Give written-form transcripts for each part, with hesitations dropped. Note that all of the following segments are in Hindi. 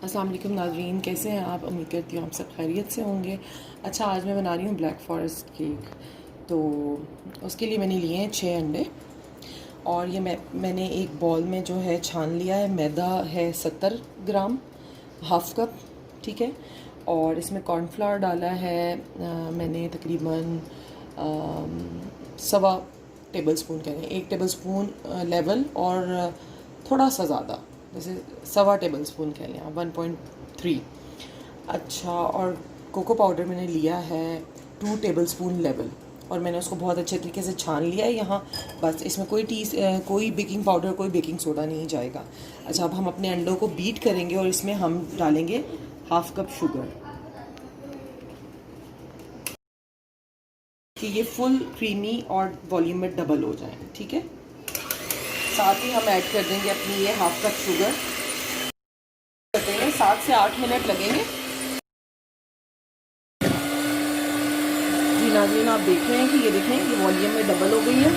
अस्सलाम वालेकुम नाज़रीन, कैसे हैं आप? उम्मीद करती हूँ आप सब खैरियत से होंगे। अच्छा, आज मैं बना रही हूँ ब्लैक फॉरेस्ट केक। तो उसके लिए मैंने लिए हैं 6 अंडे और ये मैंने एक बॉल में जो है छान लिया है। मैदा है 70 ग्राम, हाफ़ कप, ठीक है। और इसमें कॉर्नफ्लावर डाला है मैंने तकरीबन सवा टेबल स्पून कह रहे हैं, 1 टेबल स्पून लेवल और थोड़ा सा ज़्यादा, जैसे सवा टेबल स्पून कह लें आप, 1.3। अच्छा, और कोको पाउडर मैंने लिया है 2 टेबल स्पून लेवल और मैंने उसको बहुत अच्छे तरीके से छान लिया है यहाँ। बस इसमें कोई बेकिंग पाउडर, कोई बेकिंग सोडा नहीं जाएगा। अच्छा, अब हम अपने अंडों को बीट करेंगे और इसमें हम डालेंगे हाफ़ कप शुगर कि ये फुल क्रीमी और वॉल्यूम में डबल हो जाए, ठीक है। साथ ही हम ऐड कर देंगे अपनी ये हाफ़ कप शुगर। करते हैं 7 से 8 मिनट लगेंगे। जी नाज़रीन, आप देख रहे हैं कि ये देखें, ये वॉल्यूम में डबल हो गई है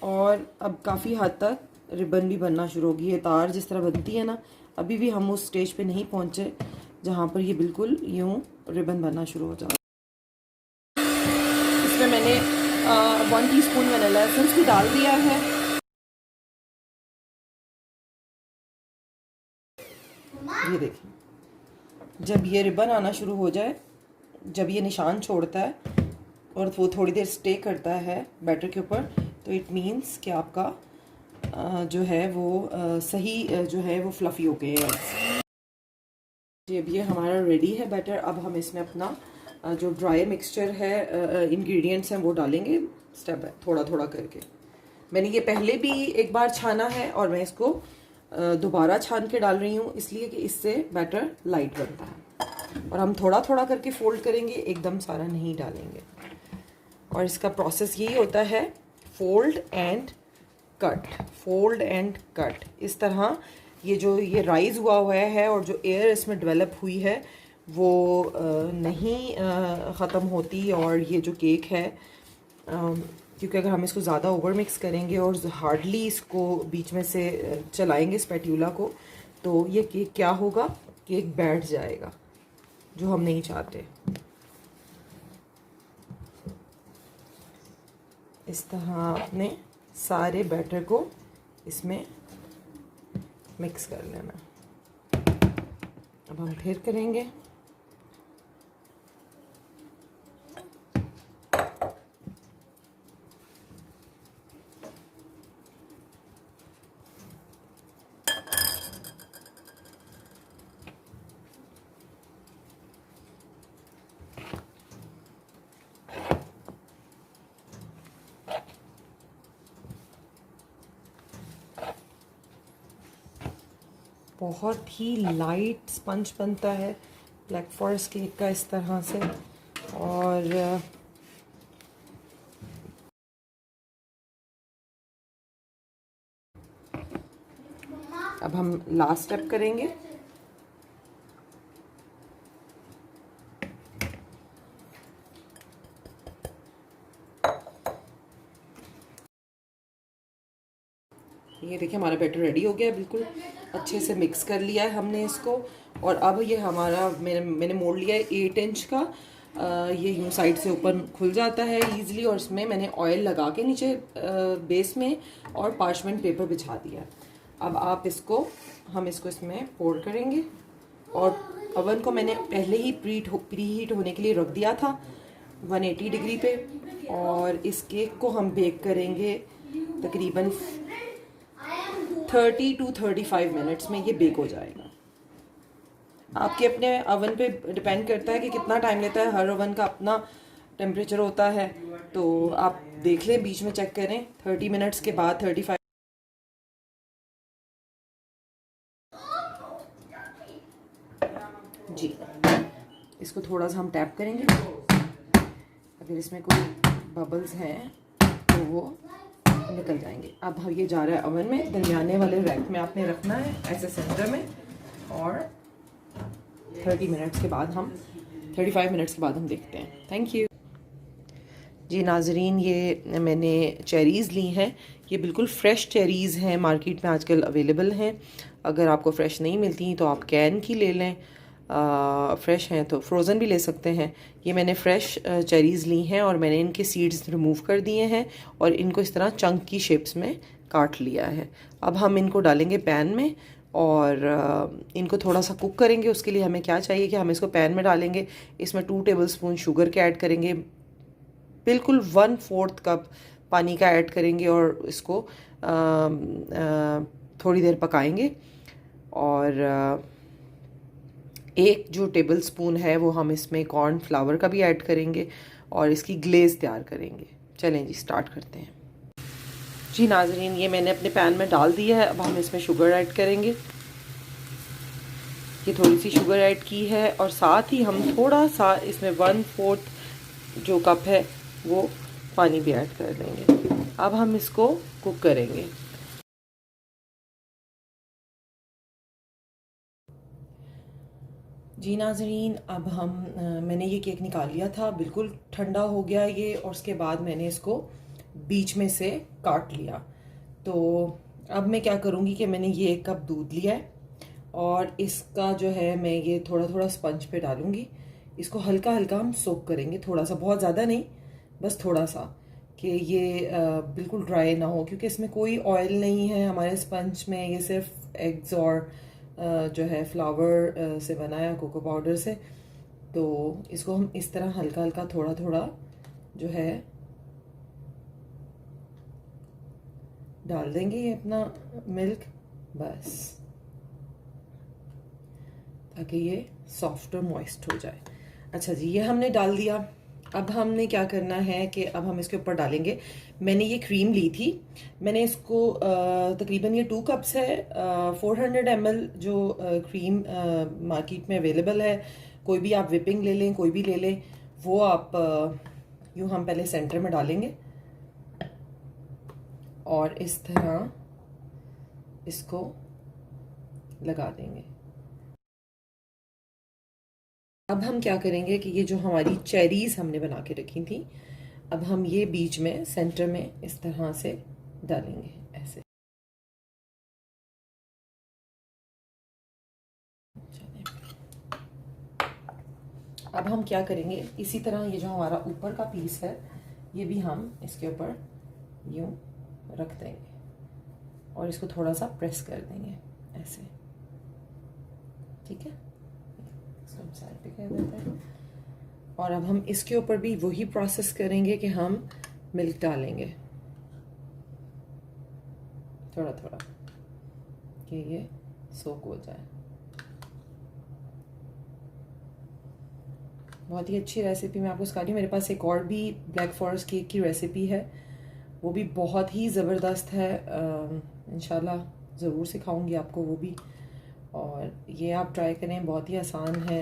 और अब काफ़ी हद तक रिबन भी बनना शुरू होगी। ये तार जिस तरह बनती है ना, अभी भी हम उस स्टेज पे नहीं पहुंचे जहाँ पर ये बिल्कुल यूँ रिबन बनना शुरू हो जाए। इसमें मैंने 1 टीस्पून वनीला एसेंस भी डाल दिया है। ये देखिए, जब ये रिबन आना शुरू हो जाए, जब ये निशान छोड़ता है और वो थोड़ी देर स्टे करता है बैटर के ऊपर, तो इट मीन्स कि आपका जो है वो सही जो है वो फ्लफ़ी हो गए हैं। जी, अब ये हमारा रेडी है बैटर। अब हम इसमें अपना जो ड्राई मिक्सचर है, इंग्रेडिएंट्स हैं, वो डालेंगे स्टेप बाय थोड़ा थोड़ा करके। मैंने ये पहले भी एक बार छाना है और मैं इसको दोबारा छान के डाल रही हूँ, इसलिए कि इससे बैटर लाइट बनता है। और हम थोड़ा थोड़ा करके फोल्ड करेंगे, एकदम सारा नहीं डालेंगे। और इसका प्रोसेस यही होता है, fold and cut, fold and cut. इस तरह ये राइज हुआ है और जो एयर इसमें डेवलप हुई है वो नहीं ख़त्म होती। और ये जो केक है, क्योंकि अगर हम इसको ज़्यादा ओवर मिक्स करेंगे और हार्डली इसको बीच में से चलाएंगे स्पैट्यूला को, तो ये केक क्या होगा, केक बैठ जाएगा, जो हम नहीं चाहते। इस तरह आपने सारे बैटर को इसमें मिक्स कर लेना। अब हम फिर करेंगे। बहुत ही लाइट स्पंज बनता है ब्लैक फॉरेस्ट केक का इस तरह से। और अब हम लास्ट स्टेप करेंगे। ये देखिए, हमारा बैटर रेडी हो गया है, बिल्कुल अच्छे से मिक्स कर लिया है हमने इसको। और अब ये हमारा मैंने मोड़ लिया है 8 इंच का। ये यूँ साइड से ऊपर खुल जाता है इजीली। और इसमें मैंने ऑयल लगा के नीचे बेस में और पार्चमेंट पेपर बिछा दिया। अब हम इसको इसमें पोर करेंगे। और ओवन को मैंने पहले ही प्री हीट होने के लिए रख दिया था 180 डिग्री पे। और इस केक को हम बेक करेंगे तकरीबन 30 to 35 मिनट्स में ये बेक हो जाएगा। आपके अपने ओवन पे डिपेंड करता है कि कितना टाइम लेता है, हर ओवन का अपना टेम्परेचर होता है। तो आप देख लें, बीच में चेक करें, 30 मिनट्स के बाद 35। जी, इसको थोड़ा सा हम टैप करेंगे, अगर इसमें कोई बबल्स हैं तो वो निकल जाएंगे। अब ये जा रहा है ओवन में, दरमियाने वाले रैक में आपने रखना है, ऐसे सेंटर में। और 35 मिनट्स के बाद हम देखते हैं। Thank you. जी नाजरीन, ये मैंने चेरीज़ ली हैं। ये बिल्कुल फ़्रेश चेरीज़ हैं, मार्केट में आजकल अवेलेबल हैं। अगर आपको फ़्रेश नहीं मिलती तो आप कैन की ले लें, फ़्रेश हैं तो फ्रोज़न भी ले सकते हैं। ये मैंने फ़्रेश चेरीज़ ली हैं और मैंने इनके सीड्स रिमूव कर दिए हैं और इनको इस तरह चंक की शेप्स में काट लिया है। अब हम इनको डालेंगे पैन में और इनको थोड़ा सा कुक करेंगे। उसके लिए हमें क्या चाहिए कि हम इसको पैन में डालेंगे, इसमें 2 टेबलस्पून शुगर के ऐड करेंगे, बिल्कुल 1/4 कप पानी का ऐड करेंगे और इसको थोड़ी देर पकाएंगे। और एक जो टेबल स्पून है वो हम इसमें कॉर्न फ्लावर का भी ऐड करेंगे और इसकी ग्लेज़ तैयार करेंगे। चलें जी, स्टार्ट करते हैं। जी नाजरीन, ये मैंने अपने पैन में डाल दिया है। अब हम इसमें शुगर ऐड करेंगे। ये थोड़ी सी शुगर ऐड की है और साथ ही हम थोड़ा सा इसमें 1/4 जो कप है वो पानी भी ऐड कर देंगे। अब हम इसको कुक करेंगे। जी नाजरीन, अब मैंने ये केक निकाल लिया था, बिल्कुल ठंडा हो गया ये, और उसके बाद मैंने इसको बीच में से काट लिया। तो अब मैं क्या करूँगी कि मैंने ये 1 कप दूध लिया है और इसका जो है मैं ये थोड़ा थोड़ा स्पंज पे डालूँगी। इसको हल्का हल्का हम सोक करेंगे, थोड़ा सा, बहुत ज़्यादा नहीं, बस थोड़ा सा, कि ये बिल्कुल ड्राई ना हो, क्योंकि इसमें कोई ऑयल नहीं है हमारे स्पंज में। ये सिर्फ एग्स और जो है फ्लावर से बना है, कोको पाउडर से। तो इसको हम इस तरह हल्का हल्का थोड़ा थोड़ा जो है डाल देंगे, ये अपना मिल्क, बस, ताकि ये सॉफ्ट और मॉइस्ट हो जाए। अच्छा जी, ये हमने डाल दिया। अब हमने क्या करना है कि अब हम इसके ऊपर डालेंगे, मैंने ये क्रीम ली थी, मैंने इसको तकरीबन ये 2 कप्स है, 400 ml जो क्रीम मार्केट में अवेलेबल है। कोई भी आप विपिंग ले लें, कोई भी ले लें, वो आप यूँ हम पहले सेंटर में डालेंगे और इस तरह इसको लगा देंगे। अब हम क्या करेंगे कि ये जो हमारी चेरीज हमने बना के रखी थी, अब हम ये बीच में सेंटर में इस तरह से डालेंगे, ऐसे। अब हम क्या करेंगे, इसी तरह ये जो हमारा ऊपर का पीस है ये भी हम इसके ऊपर यूं रख देंगे और इसको थोड़ा सा प्रेस कर देंगे, ऐसे। ठीक है, इसको हम साइड पे कर देते हैं। और अब हम इसके ऊपर भी वही प्रोसेस करेंगे कि हम मिल्क डालेंगे थोड़ा थोड़ा, कि ये सोक हो जाए। बहुत ही अच्छी रेसिपी मैं आपको सिखा रही हूँ। मेरे पास एक और भी ब्लैक फॉरेस्ट केक की रेसिपी है, वो भी बहुत ही ज़बरदस्त है। इंशाल्लाह ज़रूर सिखाऊंगी आपको वो भी, और ये आप ट्राई करें, बहुत ही आसान है,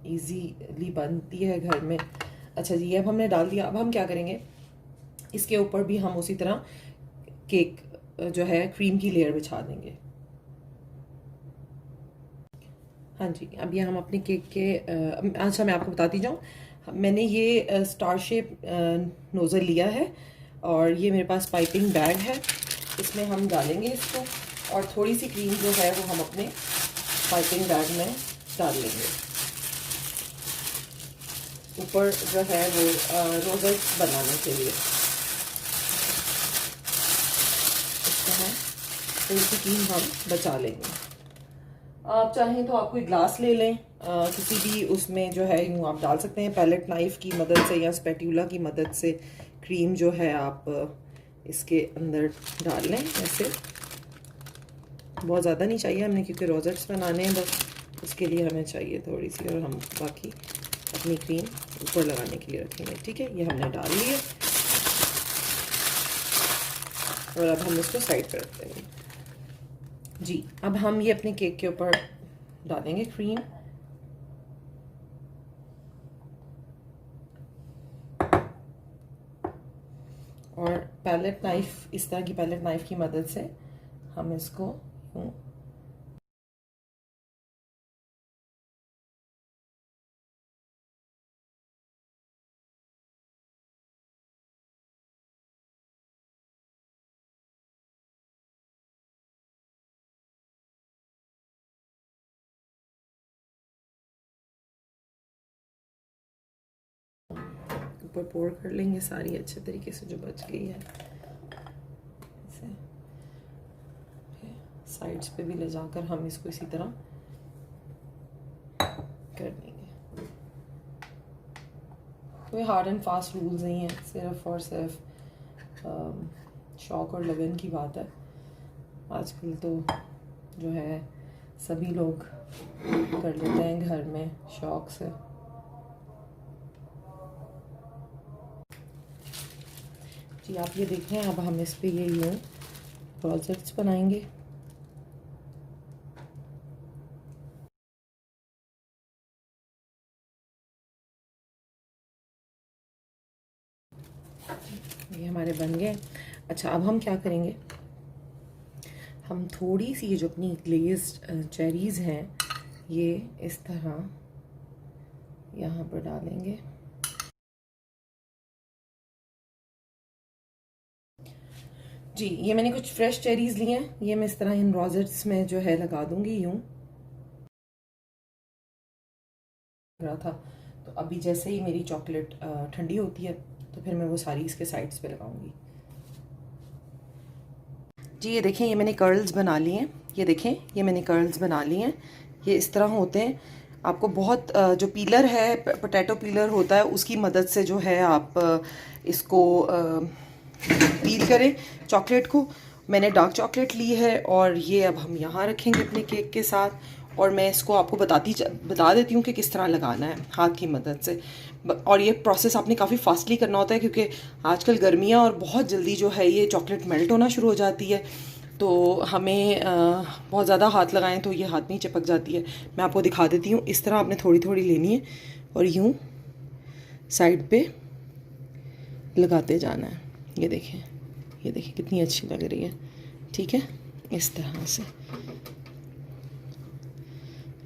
इजीली बनती है घर में। अच्छा जी, ये अब हमने डाल दिया। अब हम क्या करेंगे, इसके ऊपर भी हम उसी तरह केक जो है क्रीम की लेयर बिछा देंगे। हाँ जी, अब ये हम अपने केक के अच्छा मैं आपको बताती जाऊँ, मैंने ये स्टार शेप नोज़ल लिया है और ये मेरे पास पाइपिंग बैग है, इसमें हम डालेंगे इसको, और थोड़ी सी क्रीम जो है वो हम अपने पाइपिंग बैग में डाल लेंगे। ऊपर जो है वो रोज़ल बनाने के लिए इस तरह थोड़ी सी क्रीम हम बचा लेंगे। आप चाहें तो आप कोई ग्लास ले लें, किसी भी उसमें जो है यूँ आप डाल सकते हैं, पैलेट नाइफ की मदद से या स्पैटुला की मदद से क्रीम जो है आप इसके अंदर डाल लें, ऐसे। बहुत ज़्यादा नहीं चाहिए हमने, क्योंकि रोजेट्स बनाने हैं, बस उसके लिए हमें चाहिए थोड़ी सी, और हम बाकी अपनी क्रीम ऊपर लगाने के लिए रखेंगे। ठीक है, ये हमने डाल लिया और अब हम इसको साइड पर रख देंगे। जी, अब हम ये अपने केक के ऊपर डालेंगे क्रीम, और पैलेट नाइफ, इस तरह की पैलेट नाइफ की मदद से हम इसको यूं ऊपर पोर कर लेंगे सारी अच्छे तरीके से जो बच गई है। ऐसे साइड्स पे भी ले जाकर हम इसको इसी तरह कर देंगे। कोई हार्ड एंड फास्ट रूल्स नहीं है, सिर्फ और सिर्फ शौक और लगन की बात है। आजकल तो जो है सभी लोग कर लेते हैं घर में शौक से। जी आप ये देखें, अब हम इस पे ये यूँ प्रोजेक्ट्स बनाएंगे। ये हमारे बन गए। अच्छा अब हम क्या करेंगे, हम थोड़ी सी ये जो अपनी ग्लेज्ड चेरीज़ हैं ये इस तरह यहाँ पर डालेंगे। जी ये मैंने कुछ फ्रेश चेरीज़ ली हैं, ये मैं इस तरह इन रोजेट्स में जो है लगा दूंगी यूँ। रहा था तो अभी जैसे ही मेरी चॉकलेट ठंडी होती है तो फिर मैं वो सारी इसके साइड्स पे लगाऊंगी। जी ये देखें, ये मैंने कर्ल्स बना लिए हैं। ये देखें, ये मैंने कर्ल्स बना लिए हैं। ये इस तरह होते हैं। आपको बहुत जो पीलर है, पोटैटो पीलर होता है, उसकी मदद से जो है आप इसको पील करें चॉकलेट को। मैंने डार्क चॉकलेट ली है और ये अब हम यहाँ रखेंगे अपने केक के साथ। और मैं इसको आपको बता देती हूँ कि किस तरह लगाना है हाथ की मदद से। और ये प्रोसेस आपने काफ़ी फास्टली करना होता है क्योंकि आजकल गर्मियाँ और बहुत जल्दी जो है ये चॉकलेट मेल्ट होना शुरू हो जाती है। तो हमें बहुत ज़्यादा हाथ लगाएं तो ये हाथ में ही चिपक जाती है। मैं आपको दिखा देती हूँ। इस तरह आपने थोड़ी थोड़ी लेनी है और यूँ साइड पे लगाते जाना है। ये देखें, ये देखें कितनी अच्छी लग रही है। ठीक है, इस तरह से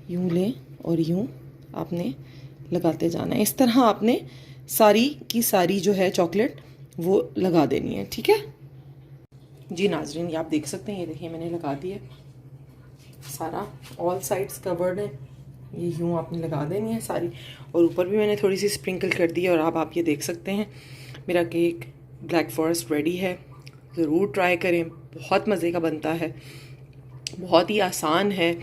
यूँ लें और यूँ आपने लगाते जाना है। इस तरह आपने सारी की सारी जो है चॉकलेट वो लगा देनी है। ठीक है जी नाजरीन, ये आप देख सकते हैं। ये देखिए मैंने लगा दिया सारा, ऑल साइड्स कवर्ड है। ये यूँ आपने लगा देनी है सारी, और ऊपर भी मैंने थोड़ी सी स्प्रिंकल कर दी है। और अब आप ये देख सकते हैं मेरा केक ब्लैक फॉरेस्ट रेडी है। ज़रूर ट्राई करें, बहुत मज़े का बनता है, बहुत ही आसान है।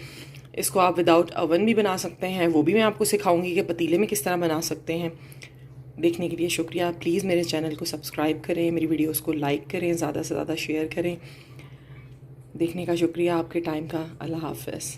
इसको आप विदाउट ओवन भी बना सकते हैं, वो भी मैं आपको सिखाऊंगी कि पतीले में किस तरह बना सकते हैं। देखने के लिए शुक्रिया। प्लीज़ मेरे चैनल को सब्सक्राइब करें, मेरी वीडियोस को लाइक करें, ज़्यादा से ज़्यादा शेयर करें। देखने का शुक्रिया आपके टाइम का। अल्लाह हाफ़िज़।